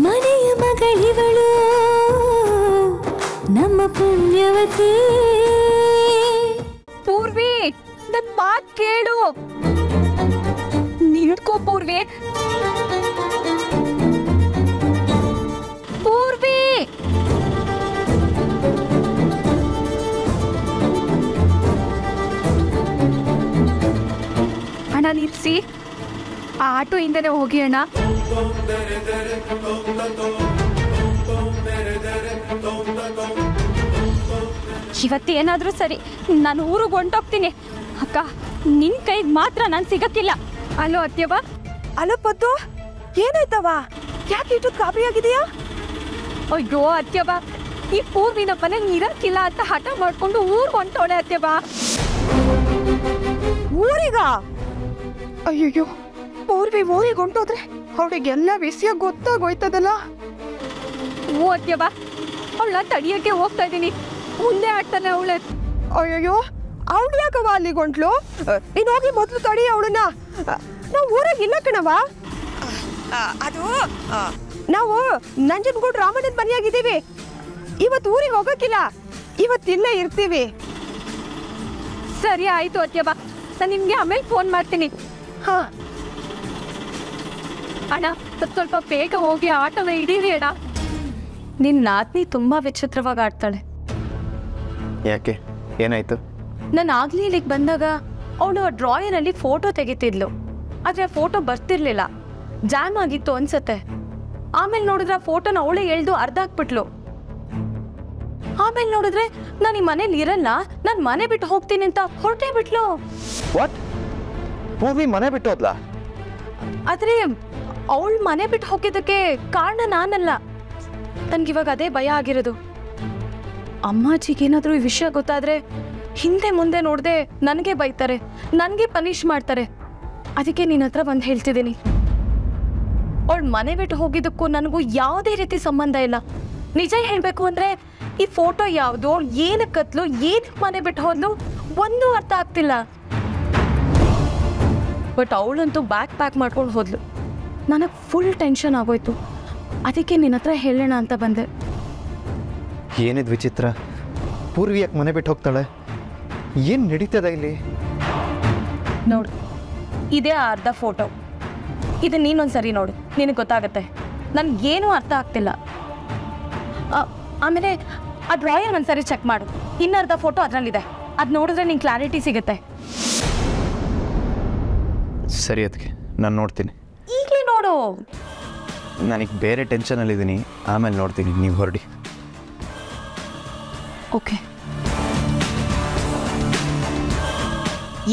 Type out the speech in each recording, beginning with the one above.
ಮನೆಯ ಮಗಳಿವಳು ನಮ್ಮ ಪುಣ್ಯವತಿ. ಪೂರ್ವಿ ನನ್ ಮಾತ್ ಕೇಳು. ನಿಂತ್ಕೋ ಪೂರ್ವಿ. ಪೂರ್ವಿ ಅಣ್ಣ ನಿಲ್ಸಿ. ಆ ಆಟೋ ಇಂದನೇ ಹೋಗಿ ಅಣ್ಣ. ಇವತ್ತೇನಾದ್ರೂ ಸರಿ, ನಾನು ಊರಿಗೆ ಹೊಂಟೋಗ್ತೀನಿ. ಅಕ್ಕ ನಿನ್ ಕೈಗೆ ಮಾತ್ರ ನಾನು ಸಿಗಕ್ಕಿಲ್ಲ. ಅಲೋ ಅತ್ಯವ. ಅಲೋ ಪದ್ದು, ಏನಾಯ್ತವ? ಯಾಕೆ ಇಟ್ಟು ಗಾಬರಿ ಆಗಿದೆಯಾ? ಅಯ್ಯೋ ಅತ್ಯವ, ಈ ಪೂರ್ವಿನ ಮನೆಗೆ ಇರಕ್ಕಿಲ್ಲ ಅಂತ ಹಠ ಮಾಡ್ಕೊಂಡು ಊರಿಗೆ ಹೊಂಟೋಳೆ ಅತ್ಯವ. ಊರಿಗ? ಅಯ್ಯಯ್ಯೋ, ಪೂರ್ವಿ ಊರಿಗೆ ಹೊಂಟೋದ್ರೆ ಅವಳಿಗೆಲ್ಲ ವಿಷಯ ಗೊತ್ತಾಗೋಯ್ತದಲ್ಲ. ಓ ಅತ್ಯವ, ಅವಳ ತಡಿಯಕ್ಕೆ ಹೋಗ್ತಾ ಇದ್ದೀನಿ. ಮುಂದೆ ಆಡ್ತಾನೆ ಅವಳೆ. ಅಯ್ಯಯ್ಯೋ, ಅವಳು ಯಾಕವ ಅಲ್ಲಿಗೆ ಹೊಂಟ್ಲು? ನೀನು ಹೋಗಿ ಮೊದಲು ತಡಿ ಅವಳನ್ನ. ನಾವು ಊರಾಗಿಲ್ಲ ಕಣವ. ಅದು ನಾವು ನಂಜನಗೂಡು ರಾಮಣ್ಣನ ಮನೆಯಾಗಿದ್ದೀವಿ. ಇವತ್ತು ಊರಿಗೆ ಹೋಗಕ್ಕಿಲ್ಲ, ಇವತ್ತಿಲ್ಲೇ ಇರ್ತೀವಿ. ಸರಿ ಆಯ್ತು ಅತ್ಯವ, ನಾನು ನಿಮ್ಗೆ ಆಮೇಲೆ ಫೋನ್ ಮಾಡ್ತೀನಿ. ಹಾ ಅಣ್ಣ, ಸ್ವಲ್ಪ ಬೇಗ ಹೋಗಿ ಆಟೋನ ಹಿಡೀರಿ ಅಣ್ಣ. ನಿನ್ನ ನಾದ್ನಿ ತುಂಬಾ ವಿಚಿತ್ರವಾಗಿ ಆಡ್ತಾಳೆ. ಯಾಕೆ, ಏನಾಯ್ತು? ನಾನು ಆಗ್ಲೇ ಇಲ್ಲಿಗೆ ಬಂದಾಗ ಅವಳು ಡ್ರಾಯರಲ್ಲಿ ಫೋಟೋ ತೆಗಿತಿದ್ಲು. ಆದ್ರೆ ಫೋಟೋ ಬರ್ತಿರ್ಲಿಲ್ಲ, ಜಾಮ್ ಆಗಿತ್ತು ಅನ್ಸತ್ತೆ. ಆಮೇಲೆ ನೋಡಿದ್ರೆ ಫೋಟೋನ ಅವಳೇ ಎಳ್ದು ಅರ್ಧ ಹಾಕ್ಬಿಟ್ಲು. ಆಮೇಲೆ ನೋಡಿದ್ರೆ ನಾನು ಈ ಮನೇಲಿ ಇರಲ್ಲ, ನಾನು ಮನೆ ಬಿಟ್ಟು ಹೋಗ್ತೀನಿ ಅಂತ ಹೊರಟೇ ಬಿಟ್ಲು. ವಾಟ್? ಪೂರ್ವಿ ಮನೆ ಬಿಟ್ಟು ಹೋದ್ಲಾ? ಆದ್ರೆ ಅವಳು ಮನೆ ಬಿಟ್ಟು ಹೋಗಿದ್ದಕ್ಕೆ ಕಾರಣ ನಾನಲ್ಲ. ನನ್ಗಿವಾಗ ಅದೇ ಭಯ ಆಗಿರೋದು. ಅಮ್ಮಾಜಿಗೇನಾದ್ರೂ ಈ ವಿಷಯ ಗೊತ್ತಾದ್ರೆ ಹಿಂದೆ ಮುಂದೆ ನೋಡದೆ ನನಗೆ ಬೈತಾರೆ, ನನಗೆ ಪನಿಷ್ ಮಾಡ್ತಾರೆ. ಅದಕ್ಕೆ ನಿನ್ನ ಹತ್ರ ಬಂದು ಹೇಳ್ತಿದ್ದೀನಿ. ಅವಳು ಮನೆ ಬಿಟ್ಟು ಹೋಗಿದ್ದಕ್ಕೂ ನನಗೂ ಯಾವುದೇ ರೀತಿ ಸಂಬಂಧ ಇಲ್ಲ. ನಿಜ ಹೇಳಬೇಕು ಅಂದ್ರೆ ಈ ಫೋಟೋ ಯಾವುದು, ಏನಕ್ಕೆ ಕತ್ಲು, ಏನಕ್ಕೆ ಮನೆ ಬಿಟ್ಟು ಹೋದ್ಲು ಒಂದು ಅರ್ಥ ಆಗ್ತಿಲ್ಲ. ಬಟ್ ಅವಳಂತೂ ಬ್ಯಾಗ್ ಪ್ಯಾಕ್ ಮಾಡ್ಕೊಂಡು ಹೋದ್ಲು. ನನಗೆ ಫುಲ್ ಟೆನ್ಷನ್ ಆಗೋಯ್ತು. ಅದಕ್ಕೆ ನಿನ್ನ ಹತ್ರ ಹೇಳೋಣ ಅಂತ ಬಂದೆ. ಏನಿದ್ ವಿಚಿತ್ರ? ಪೂರ್ವಿ ಯಾಕೆ ಮನೆ ಬಿಟ್ಟು ಹೋಗ್ತಾಳೆ? ಏನು ನಡೀತದ ಇಲ್ಲಿ? ನೋಡು, ಇದೇ ಅರ್ಧ ಫೋಟೋ. ಇದು ನೀನೊಂದ್ಸರಿ ನೋಡು, ನಿನಗೆ ಗೊತ್ತಾಗತ್ತೆ. ನನಗೇನೂ ಅರ್ಥ ಆಗ್ತಿಲ್ಲ. ಆಮೇಲೆ ಆ ಡ್ರಾಯರ್ ಒಂದ್ಸರಿ ಚೆಕ್ ಮಾಡು, ಇನ್ನರ್ಧ ಫೋಟೋ ಅದರಲ್ಲಿದೆ. ಅದು ನೋಡಿದ್ರೆ ನಿಂಗೆ ಕ್ಲಾರಿಟಿ ಸಿಗುತ್ತೆ. ಸರಿ, ಅದಕ್ಕೆ ನಾನು ನೋಡ್ತೀನಿ. ಈಗಲೇ ನೋಡು. ನನಗೆ ಬೇರೆ ಟೆನ್ಷನಲ್ಲಿದ್ದೀನಿ, ಆಮೇಲೆ ನೋಡ್ತೀನಿ. ನೀವು ಹೊರಡಿ. ಓಕೆ.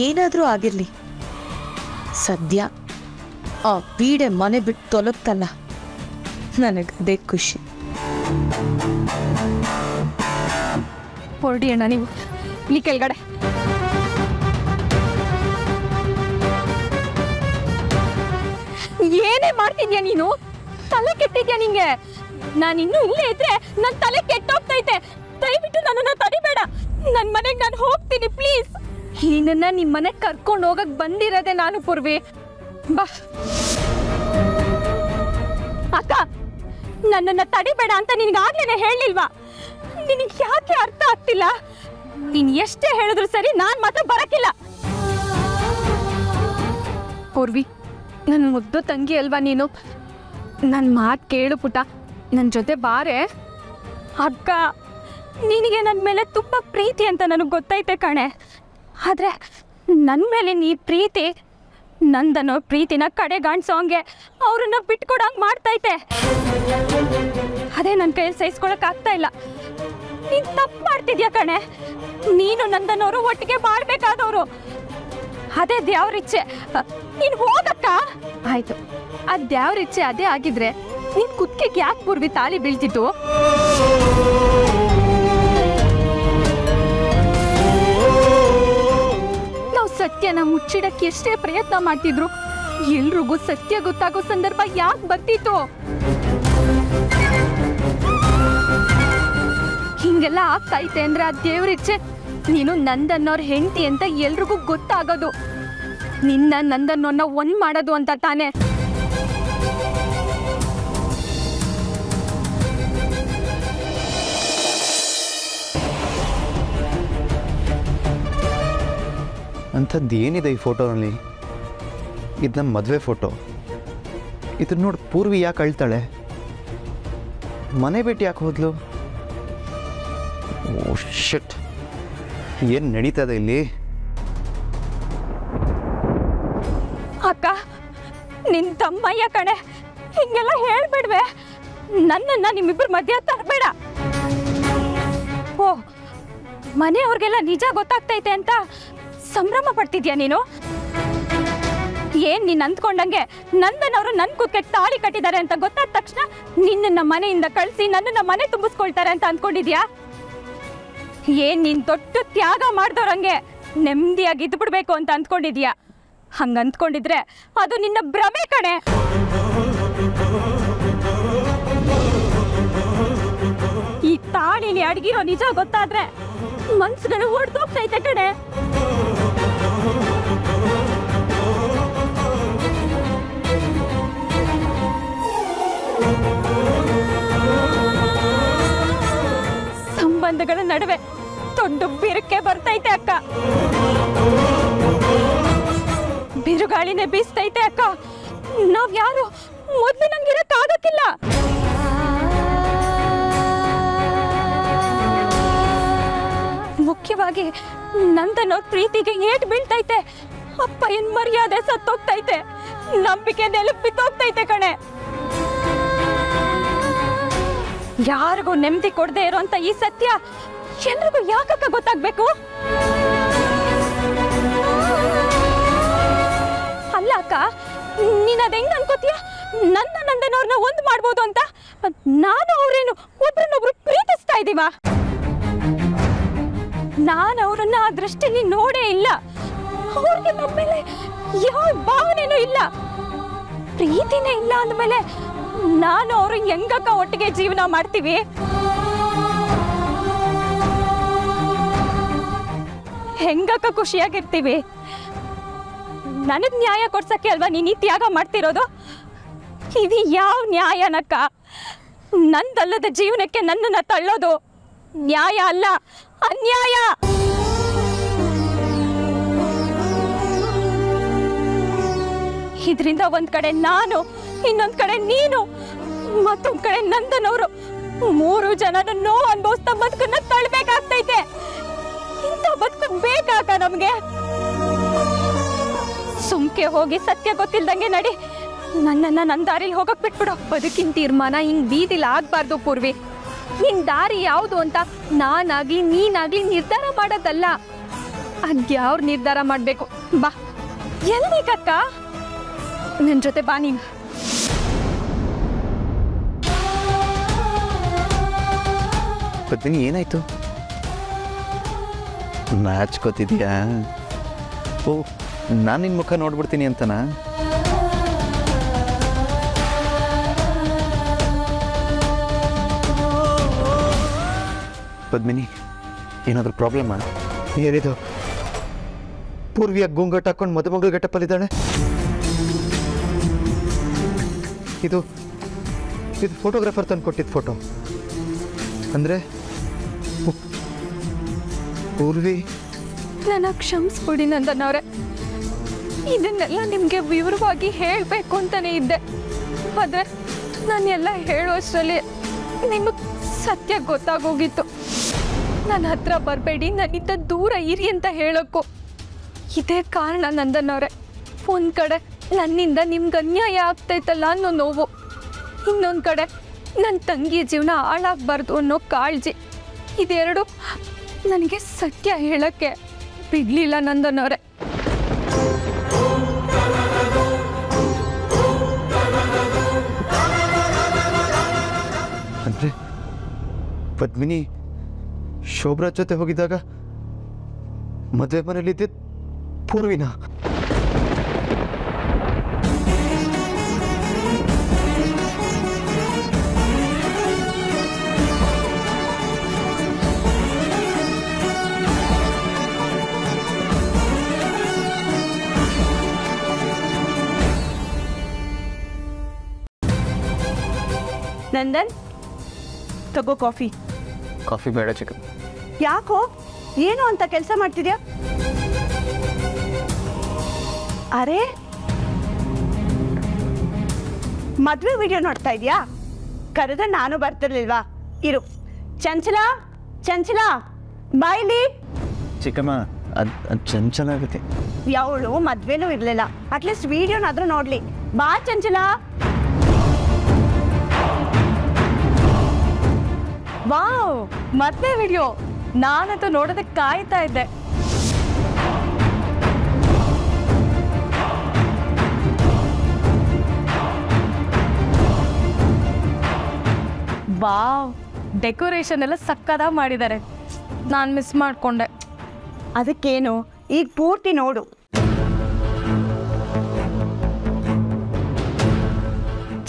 ಏನಾದರೂ ಆಗಿರಲಿ, ಸದ್ಯ ಆ ಪೀಡೆ ಮನೆ ಬಿಟ್ಟು ತೊಲಗ್ತಲ್ಲ, ನನಗದೇ ಖುಷಿ. ಹೊರಡಿ ಅಣ್ಣ ನೀವು, ಇಲ್ಲಿ ಕೆಳಗಡೆ. ಏನೇ ಮಾಡ್ತಿದ್ಯಾ ನೀನು? ತಲೆ ಕೆಟ್ಟಿದ್ಯಾ ನಿಂಗೆ? ನಾನಿನ್ನೂ ಇಲ್ಲೇ ಇದ್ರೆ ನನ್ನ ತಲೆ ಕೆಟ್ಟೋಗ್ತೈತೆ. ದಯವಿಟ್ಟು ನನ್ನನ್ನು ತಡಿಬೇಡ. ನನ್ನ ಮನೆಗೆ ನಾನು ಹೋಗ್ತೀನಿ, ಪ್ಲೀಸ್. ನಿನ್ನ ನಿಮ್ಮ ಮನೆಗೆ ಕರ್ಕೊಂಡು ಹೋಗಕ್ ಬಂದಿರೋದೆ ನಾನು ಪೂರ್ವಿ. ಬಾ ಅಕ್ಕ, ನನ್ನನ್ನು ತಡಿಬೇಡ ಅಂತ ನಿನಗಾಗ್ಲೇನೆ ಹೇಳಿಲ್ವಾ? ನಿನಗೆ ಯಾಕೆ ಅರ್ಥ ಆಗ್ತಿಲ್ಲ? ನೀನು ಎಷ್ಟೇ ಹೇಳಿದ್ರು ಸರಿ, ನಾನು ಮಾತ್ರ ಬರಕ್ಕಿಲ್ಲ. ಪೂರ್ವಿ, ನನ್ನ ಮುದ್ದು ತಂಗಿ ಅಲ್ವಾ ನೀನು? ನನ್ನ ಮಾತು ಕೇಳು ಪುಟ, ನನ್ನ ಜೊತೆ ಬಾರೆ. ಅಕ್ಕ, ನಿನಗೆ ನನ್ನ ಮೇಲೆ ತುಂಬ ಪ್ರೀತಿ ಅಂತ ನನಗೆ ಗೊತ್ತೈತೆ ಕಣೆ. ಆದರೆ ನನ್ನ ಮೇಲೆ ನೀ ಪ್ರೀತಿ ನಂದನೋ ಪ್ರೀತಿನ ಕಡೆಗಾಣಿಸೋ ಹಂಗೆ ಅವ್ರನ್ನ ಬಿಟ್ಕೊಡಂಗೆ ಮಾಡ್ತೈತೆ. ಅದೇ ನನ್ನ ಕೈಯಲ್ಲಿ ಸಹಿಸ್ಕೊಳಕ್ಕಾಗ್ತಾ ಇಲ್ಲ. ನೀನು ತಪ್ಪು ಮಾಡ್ತಿದ್ಯಾ ಕಣೆ. ನೀನು ನಂದನವರು ಒಟ್ಟಿಗೆ ಬಾಳ್ಬೇಕಾದವರು. ಅದೇ ದೇವ್ರಿಚ್ಛೆ. ನೀನು ಹೋಗಕ್ಕ. ಆಯ್ತು, ಆ ದೇವ್ರಿಚ್ಛೆ ಅದೇ ಆಗಿದ್ರೆ ನೀನು ಕುತ್ತಿಗೆಗೆ ಯಾಕೆ ಪೂರ್ವಿ ತಾಳಿ ಬೀಳ್ತಿತ್ತು? ನಾವು ಸತ್ಯನ ಮುಚ್ಚಿಡಕ್ಕೆ ಎಷ್ಟೇ ಪ್ರಯತ್ನ ಮಾಡ್ತಿದ್ರು, ಎಲ್ರಿಗೂ ಸತ್ಯ ಗೊತ್ತಾಗೋ ಸಂದರ್ಭ ಯಾಕೆ ಬರ್ತಿತ್ತು? ಹಿಂಗೆಲ್ಲ ಆಗ್ತೈತೆ ಅಂದ್ರೆ ಆ ದೇವ್ರಿಚ್ಛೆ. ನೀನು ನಂದನ್ನೋರ್ ಹೆಂಡತಿ ಅಂತ ಎಲ್ರಿಗೂ ಗೊತ್ತಾಗೋದು, ನಿನ್ನ ನಂದನ್ನೋನ್ನ ಒಂದ್ ಮಾಡೋದು ಅಂತ ತಾನೆ. ಅಂಥದ್ದು ಏನಿದೆ ಈ ಫೋಟೋನಲ್ಲಿ? ಇದು ನಮ್ಮ ಮದುವೆ ಫೋಟೋ. ಇದನ್ನ ನೋಡಿ ಪೂರ್ವಿ ಯಾಕೆ ಅಳ್ತಾಳೆ? ಮನೆ ಬಿಟ್ಟು ಯಾಕೆ ಹೋದ್ಲು? ಓ ಶಿಟ್, ಏನು ನಡೀತದೆ ಇಲ್ಲಿ? ಅಕ್ಕ, ನಿನ್ ತಮ್ಮಯ್ಯ ಕಣೆ, ಹಿಂಗೆಲ್ಲ ಹೇಳ್ಬೇಡ್ವೆ. ನನ್ನನ್ನ ನಿಮ್ಮಿಬ್ಬರ ಮಧ್ಯ ತರಬೇಡ. ಓ, ಮನೆಯವ್ರಿಗೆಲ್ಲ ನಿಜ ಗೊತ್ತಾಗ್ತೈತೆ ಅಂತ ಸಂಭ್ರಮ ಪಡ್ತಿದ್ಯಾ ನೀನು? ಏನ್ ನೀನ್ ಅಂದ್ಕೊಂಡಂಗೆ ನಂದನವರು ನನ್ ಕೂತ್ಕೆ ತಾಳಿ ಕಟ್ಟಿದ್ದಾರೆ ಅಂತ ಗೊತ್ತಾದ ತಕ್ಷಣ ನಿನ್ನ ಮನೆಯಿಂದ ಕಳಿಸಿ ನನ್ನನ್ನ ಮನೆ ತುಂಬಿಸ್ಕೊಳ್ತಾರೆ ಅಂತ ಅಂದ್ಕೊಂಡಿದ್ಯಾ? ಏನ್ ನೀನ್ ದೊಡ್ಡ ತ್ಯಾಗ ಮಾಡ್ದವ್ರಂಗೆ ನೆಮ್ಮದಿಯಾಗಿ ಇದ್ದು ಬಿಡ್ಬೇಕು ಅಂತ ಅಂದ್ಕೊಂಡಿದ್ಯಾ? ಹಂಗ ಅಂದ್ಕೊಂಡಿದ್ರೆ ಅದು ನಿನ್ನ ಭ್ರಮೆ ಕಣೆ. ಈ ತಾಳಿನಿ ಅಡಗಿರೋ ನಿಜ ಗೊತ್ತಾದ್ರೆ ಮನ್ಸುಗಳು ಹೊಡೆದೋಗ್ತೈತೆ ಕಣೆ. ಸಂಬಂಧಗಳ ನಡುವೆ ದೊಡ್ಡ ಬಿರುಕೆ ಬರ್ತೈತೆ ಅಕ್ಕ. ಬಿರುಗಾಳಿನೇ ಬೀಸ್ತೈತೆ ಅಕ್ಕ. ನಾವ್ ಯಾರು ಮೊದ್ಲಿನಂಗಿರಕ್ಕಾಗಕ್ಕಿಲ್ಲ. ಮುಖ್ಯವಾಗಿ ನಂದನೋ ಪ್ರೀತಿಗೆ ಏಟ್ ಬೀಳ್ತೈತೆ. ಅಪ್ಪ ಏನ್ ಮರ್ಯಾದೆ ಸತ್ತೋಗ್ತೈತೆ. ನಂಬಿಕೆ ನೆಲುಕು ಬಿದ್ದೋಗ್ತೈತೆ ಕಣೆ. ಯಾರಿಗೂ ನೆಮ್ಮದಿ ಕೊಡದೆ ಇರೋಂತ ಈ ಸತ್ಯ ಎಲ್ರಿಗೂ ಯಾಕಕ್ಕ ಗೊತ್ತಾಗ್ಬೇಕು? ಅಲ್ಲ ಅಕ್ಕ, ನೀನ್ ಅದ್ ಹೆಂಗ್ ಅನ್ಕೋತೀಯ? ನಂದನವ್ರನ್ನ ಒಂದ್ ಮಾಡ್ಬೋದು ಅಂತ? ನಾನು ಅವ್ರೇನು ಒಬ್ರನ್ನೊಬ್ರು ಪ್ರೀತಿಸ್ತಾ ಇದೀವ? ನಾನು ಅವ್ರನ್ನ ಆ ದೃಷ್ಟಿಲಿ ನೋಡೇ ಇಲ್ಲ. ಅವ್ರಿಗೆ ನಮ್ಮ ಮೇಲೆ ಯಾವ ಭಾವನೆನೂ ಇಲ್ಲ, ಪ್ರೀತಿನೇ ಇಲ್ಲ ಅಂದ್ಮೇಲೆ ನಾನು ಅವರು ಹೆಂಗಕ್ಕ ಒಟ್ಟಿಗೆ ಜೀವನ ಮಾಡ್ತೀವಿ? ಹೆಂಗಕ್ಕ ಖುಷಿಯಾಗಿರ್ತೀವಿ? ನನಗ್ ನ್ಯಾಯ ಕೊಡ್ಸಕ್ಕೆ ಅಲ್ವಾ ನೀನ್ ಈ ತ್ಯಾಗ ಮಾಡ್ತಿರೋದು? ಇದು ಯಾವ ನ್ಯಾಯನಕ್ಕ? ನಂದಲ್ಲದ ಜೀವನಕ್ಕೆ ನನ್ನನ್ನ ತಳ್ಳೋದು ನ್ಯಾಯ ಅಲ್ಲ, ಅನ್ಯಾಯ. ಇದರಿಂದ ಒಂದ್ ಕಡೆ ನಾನು, ಇನ್ನೊಂದ್ ಕಡೆ ನೀನು, ಮತ್ತೊಂದ್ ಕಡೆ ನಂದನವರು, 3 ಜನನು ನೋವು ಅನುಭವಿಸ್ತಾ ಬದುಕನ್ನ ತಳ್ಬೇಕಾಗ್ತೈತೆ. ಇಂಥ ಬದುಕು ಬೇಕಾಕ ನಮ್ಗೆ? ಸುಮ್ಕೆ ಹೋಗಿ ಸತ್ಯ ಗೊತ್ತಿಲ್ದಂಗೆ ನಡಿ. ನನ್ನನ್ನ ನನ್ನ ದಾರಿಲಿ ಹೋಗಕ್ ಬಿಟ್ಬಿಡು. ಬದುಕಿನ ತೀರ್ಮಾನ ಹಿಂಗ್ ಬೀದಿಲ್ ಆಗ್ಬಾರ್ದು ಪೂರ್ವಿ. ನಿನ್ ದಾರಿ ಯಾವುದು ಅಂತ ನಾನಾಗ್ಲಿ ನೀನಾಗ್ಲಿ ನಿರ್ಧಾರ ಮಾಡೋದಲ್ಲ, ಅದ್ಯಾವ್ರು ನಿರ್ಧಾರ ಮಾಡ್ಬೇಕು. ಬಾ. ಎಲ್ಲಿಗಕ್ಕ? ನನ್ ಜೊತೆ ಬಾ ನೀನು. ಪದ್ಮಿನಿ, ಏನಾಯ್ತು? ನಾಚ್ಕೋತಿದ್ಯಾ? ಓ, ನಾನು ನಿನ್ನ ಮುಖ ನೋಡ್ಬಿಡ್ತೀನಿ ಅಂತನಾ? ಪದ್ಮಿನಿ, ಏನಾದರೂ ಪ್ರಾಬ್ಲಮ್ಮಾ? ಏನಿದು? ಪೂರ್ವಿಯ ಗುಂಗಟ್ ಹಾಕೊಂಡು ಮದುಮಗಳು ಗಟ್ಟಪ್ಪಲ್ಲಿದ್ದಾಳೆ. ಇದು ಫೋಟೋಗ್ರಾಫರ್ ತಂದು ಕೊಟ್ಟಿದ್ದ ಫೋಟೋ ಅಂದರೆ ಪೂರ್ವಿ. ನನ್ನ ಕ್ಷಮಿಸ್ಬಿಡಿ ನಂದನವ್ರೆ. ಇದನ್ನೆಲ್ಲ ನಿಮಗೆ ವಿವರವಾಗಿ ಹೇಳಬೇಕು ಅಂತಾನೆ ಇದ್ದೆ. ಆದರೆ ನಾನೆಲ್ಲ ಹೇಳೋಷ್ಟರಲ್ಲಿ ನಿಮಗೆ ಸತ್ಯ ಗೊತ್ತಾಗೋಗಿತ್ತು. ನನ್ನ ಹತ್ರ ಬರಬೇಡಿ, ನನ್ನಿಂದ ದೂರ ಇರಿ ಅಂತ ಹೇಳೋಕ್ಕೂ ಇದೇ ಕಾರಣ ನಂದನವ್ರೆ. ಒಂದು ಕಡೆ ನನ್ನಿಂದ ನಿಮ್ಗೆ ಅನ್ಯಾಯ ಆಗ್ತೈತಲ್ಲ ಅನ್ನೋ ನೋವು, ಇನ್ನೊಂದು ಕಡೆ ನನ್ನ ತಂಗಿ ಜೀವನ ಹಾಳಾಗಬಾರ್ದು ಅನ್ನೋ ಕಾಳಜಿ. ಇದೆರಡು ನನಗೆ ಸತ್ಯ ಹೇಳೋಕ್ಕೆ ಬಿಡಲಿಲ್ಲ ನಂದನವ್ರೆ. ಅಂದರೆ ಪದ್ಮಿನಿ ಶೋಭರಾಜ್ ಜೊತೆ ಹೋಗಿದ್ದಾಗ ಮದುವೆ ಮನೇಲಿದ್ದೆ ಪೂರ್ವಿನ? ನಂದನ್, ತಗೋ ಕಾಫಿ. ಕಾಫಿ ಬೇಡ ಚಿಕನ್. ಯಾಕೋ? ಏನು ಅಂತ ಕೆಲಸ ಮಾಡ್ತಿದ್ಯಾ? ಅರೆ ಮದುವೆ ವಿಡಿಯೋ ನೋಡ್ತಾ ಇದೆಯಾ? ಕರೆದ್ರೆ ನಾನು ಬರ್ತಿರ್ಲಿಲ್ವಾ? ಇರು. ಚಂಚಲ ಚಂಚಲ ಬಾಯ್ಲಿ. ಚಿಕ್ಕಮ್ಮ ಅದು ಚಂಚಲ ಆಗುತ್ತೆ. ಯಾವಳು ಮದ್ವೆನೂ ಇರ್ಲಿಲ್ಲ, ಅಟ್ಲೀಸ್ಟ್ ವಿಡಿಯೋನಾದ್ರೂ ನೋಡ್ಲಿ. ಬಾ ಚಂಚಲ. ವಾವ್, ಮದ್ವೆ ವಿಡಿಯೋ ನಾನಂತೂ ನೋಡೋದಕ್ಕೆ ಕಾಯ್ತಾ ಇದ್ದೆ. ವಾವ್, ಡೆಕೋರೇಷನ್ ಎಲ್ಲ ಸಕ್ಕದಾಗಿ ಮಾಡಿದ್ದಾರೆ. ನಾನು ಮಿಸ್ ಮಾಡಿಕೊಂಡೆ. ಅದಕ್ಕೇನು, ಈಗ ಪೂರ್ತಿ ನೋಡು.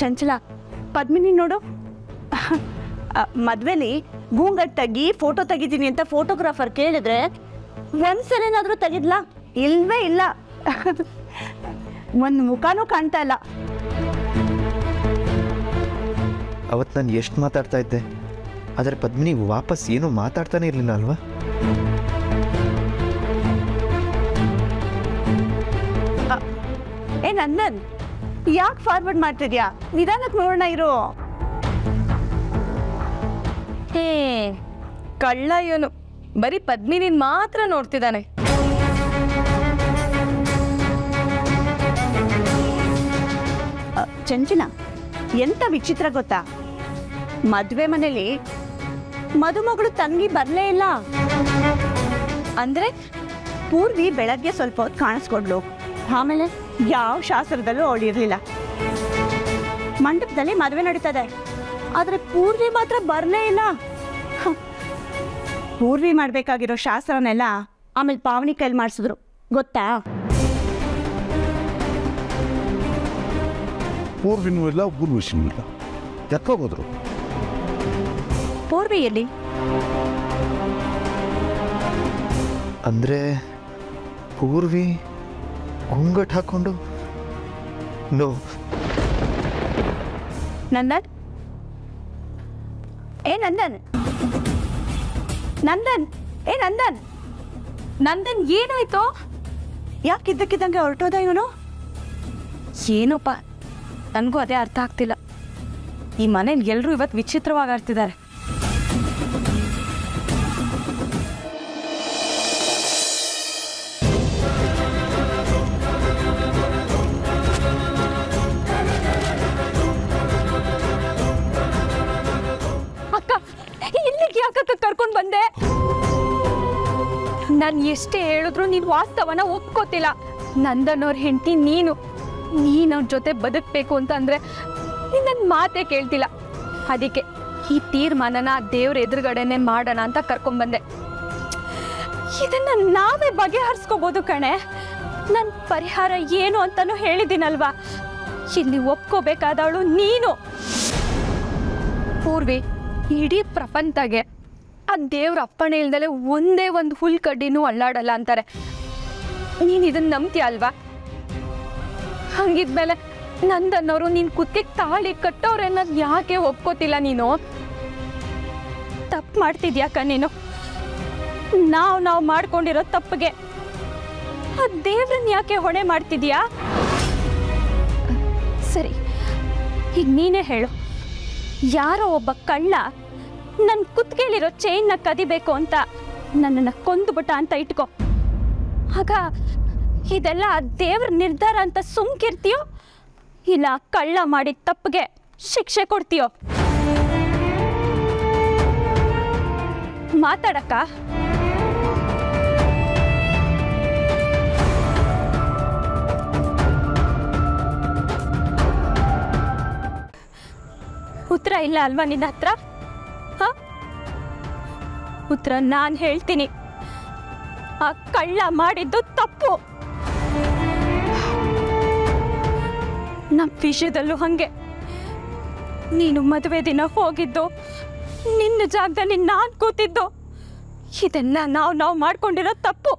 ಚಂಚಲ, ಪದ್ಮಿನಿ ನೋಡು. ಮದ್ವೆಲಿ ಗೂಂಗಟ್ ತೆಗಿ, ಫೋಟೋ ತೆಗಿತೀನಿ ಅಂತ ಫೋಟೋಗ್ರಾಫರ್ ಕೇಳಿದ್ರೆ ಒಂದ್ಸಲೇನಾದ್ರೂ ತೆಗಿದ್ಲಾ? ಇಲ್ವೇ ಇಲ್ಲ. ಒಂದು ಮುಖನೂ ಕಾಣ್ತಾ ಇಲ್ಲ. ಅವತ್ತು ನಾನು ಎಷ್ಟು ಮಾತಾಡ್ತಾ ಇದ್ದೆ, ಆದರೆ ಪದ್ಮಿನಿ ವಾಪಸ್ ಏನೂ ಮಾತಾಡ್ತಾನೆ ಇರಲಿಲ್ಲ ಅಲ್ವಾ? ಏ ನಂದನ್, ಯಾಕೆ ಫಾರ್ವರ್ಡ್ ಮಾಡ್ತಿದ್ಯಾ? ನಿಧಾನಕ್ಕೆ ನೋಡೋಣ ಇರು. ಕಳ್ಳ ಇವನು, ಬರೀ ಪದ್ಮಿನಿನ್ ಮಾತ್ರ ನೋಡ್ತಿದ್ದಾನೆ. ಚಂಚನ, ಎಂತ ವಿಚಿತ್ರ ಗೊತ್ತಾ? ಮದುವೆ ಮನೇಲಿ ಮದುಮಗಳು ತಂಗಿ ಬರಲೇ ಇಲ್ಲ. ಅಂದ್ರೆ ಪೂರ್ವಿ ಬೆಳಗ್ಗೆ ಸ್ವಲ್ಪ ಹೊತ್ತು ಕಾಣಿಸ್ಕೊಡ್ಲು, ಆಮೇಲೆ ಯಾವ ಶಾಸ್ತ್ರದಲ್ಲೂ ಅವಳಿರ್ಲಿಲ್ಲ. ಮಂಟಪದಲ್ಲಿ ಮದುವೆ ನಡೀತದೆ, ಆದ್ರೆ ಪೂರ್ವಿ ಮಾತ್ರ ಬರಲೇ ಇಲ್ಲ. ಪೂರ್ವಿ ಮಾಡ್ಬೇಕಾಗಿರೋ ಶಾಸ್ತ್ರನೆಲ್ಲ ಆಮೇಲೆ ಪಾವನಿ ಕೈಲಿ ಮಾಡಿಸಿದ್ರು, ಗೊತ್ತಾ? ಪೂರ್ವಿನೂ ಇಲ್ಲ, ಊರ್ವಶಿನೂ ಇಲ್ಲ. ಎತ್ತೋಗೋದ್ರು. ಪೂರ್ವಿ ಎಲ್ಲಿ? ಅಂದರೆ ಪೂರ್ವಿ ಗುಂಗಟ್ ಹಾಕೊಂಡು ನೋ. ನಂದನ್, ಏ ನಂದನ್, ನಂದನ್, ಏ ನಂದನ್, ನಂದನ್ ಏನಾಯ್ತು? ಯಾಕಿದ್ದಕ್ಕಿದ್ದಂಗೆ ಹೊರಟೋದ ಇವನು? ಏನೋಪ್ಪ, ನನಗೂ ಅದೇ ಅರ್ಥ ಆಗ್ತಿಲ್ಲ. ಈ ಮನೇಲಿ ಎಲ್ಲರೂ ಇವತ್ತು ವಿಚಿತ್ರವಾಗಿ ಆಡ್ತಿದ್ದಾರೆ. ಅಕ್ಕ, ಇಲ್ಲಿಗೆ ಯಾಕಕ್ಕ ಕರ್ಕೊಂಡು ಬಂದೆ? ನಾನು ಎಷ್ಟೇ ಹೇಳಿದ್ರು ನೀನು ವಾಸ್ತವನ ಒಪ್ಕೋತಿಲ್ಲ. ನಂದನವ್ರ ಹೆಂಡತಿ ನೀನು ಅವ್ರ ಜೊತೆ ಬದುಕಬೇಕು ಅಂತಂದ್ರೆ ನನ್ನ ಮಾತೇ ಕೇಳ್ತಿಲ್ಲ. ಅದಕ್ಕೆ ಈ ತೀರ್ಮಾನನ ದೇವ್ರ ಎದುರುಗಡೆನೆ ಮಾಡೋಣ ಅಂತ ಕರ್ಕೊಂಡ್ಬಂದೆ. ಇದನ್ನ ನಾವೇ ಬಗೆಹರಿಸ್ಕೋಬೋದು ಕಣೆ. ನನ್ನ ಪರಿಹಾರ ಏನು ಅಂತಾನು ಹೇಳಿದ್ದೀನಲ್ವಾ? ಇಲ್ಲಿ ಒಪ್ಕೋಬೇಕಾದವಳು ನೀನು. ಪೂರ್ವಿ, ಇಡೀ ಪ್ರಪಂಚದಾಗೆ ಆ ದೇವ್ರ ಅಪ್ಪಣೆ ಇಲ್ದಲೆ ಒಂದೇ ಒಂದು ಹುಲ್ ಕಡ್ಡಿನೂ ಅಳ್ಳಾಡಲ್ಲ ಅಂತಾರೆ. ನೀನು ಇದನ್ನ ನಂಬ್ತೀಯ ಅಲ್ವಾ? ಹಂಗಿದ್ಮೇಲೆ ನಂದನ್ನೋರು ನೀನು ಕುತ್ತಿಗೆ ತಾಳಿ ಕಟ್ಟೋರೆ ಅನ್ನೋದು ಯಾಕೆ ಒಪ್ಕೋತಿಲ್ಲ? ನೀನು ತಪ್ಪು ಮಾಡ್ತಿದ್ಯಾಕ? ನೀನು ನಾವು ಮಾಡ್ಕೊಂಡಿರೋ ತಪ್ಪಿಗೆ ಆ ದೇವ್ರನ್ನ ಯಾಕೆ ಹೊಣೆ ಮಾಡ್ತಿದ್ಯಾ? ಸರಿ, ಈಗ ನೀನೇ ಹೇಳು. ಯಾರೋ ಒಬ್ಬ ಕಳ್ಳ ನನ್ನ ಕುತ್ತಿಗೆಲಿರೋ ಚೈನ್ನ ಕದಿಬೇಕು ಅಂತ ನನ್ನನ್ನು ಕೊಂದುಬಿಟ್ಟ ಅಂತ ಇಟ್ಕೋ. ಆಗ ಇದೆಲ್ಲ ದೇವ್ರ ನಿರ್ಧಾರ ಅಂತ ಸುಮ್ಕಿರ್ತೀಯೋ, ಇಲ್ಲ ಕಳ್ಳ ಮಾಡಿದ ತಪ್ಪಿಗೆ ಶಿಕ್ಷೆ ಕೊಡ್ತೀಯೋ? ಮಾತಾಡಕ್ಕ. ಉತ್ತರ ಇಲ್ಲ ಅಲ್ವಾ ನಿನ್ನ ಹತ್ರ? ಉತ್ತರ ನಾನು ಹೇಳ್ತೀನಿ. ಆ ಕಳ್ಳ ಮಾಡಿದ್ದು ತಪ್ಪು. ನಮ್ಮ ವಿಷಯದಲ್ಲೂ ಹಂಗೆ. ನೀನು ಮದುವೆ ದಿನ ಹೋಗಿದ್ದು, ನಿನ್ನ ಜಾಗದಲ್ಲಿ ನಾನು ಕೂತಿದ್ದು, ಇದೆಲ್ಲ ನಾವು ಮಾಡ್ಕೊಂಡಿರೋ ತಪ್ಪು.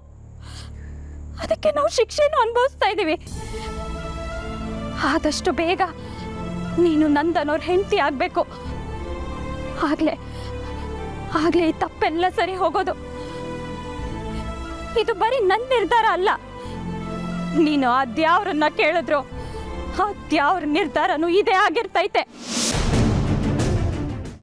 ಅದಕ್ಕೆ ನಾವು ಶಿಕ್ಷೆನೂ ಅನುಭವಿಸ್ತಾ ಇದ್ದೀವಿ. ಆದಷ್ಟು ಬೇಗ ನೀನು ನಂದನವ್ರ ಹೆಂಡತಿ ಆಗಬೇಕು. ಆಗ್ಲೇ ಈ ತಪ್ಪೆಲ್ಲ ಸರಿ ಹೋಗೋದು. ಇದು ಬರೀ ನನ್ನ ನಿರ್ಧಾರ ಅಲ್ಲ, ನೀನು ಅದ್ಯಾವ್ರನ್ನ ಕೇಳಿದ್ರು ಅದ್ಯಾವ್ರ ನಿರ್ಧಾರನೂ ಇದೇ ಆಗಿರ್ತೈತೆ.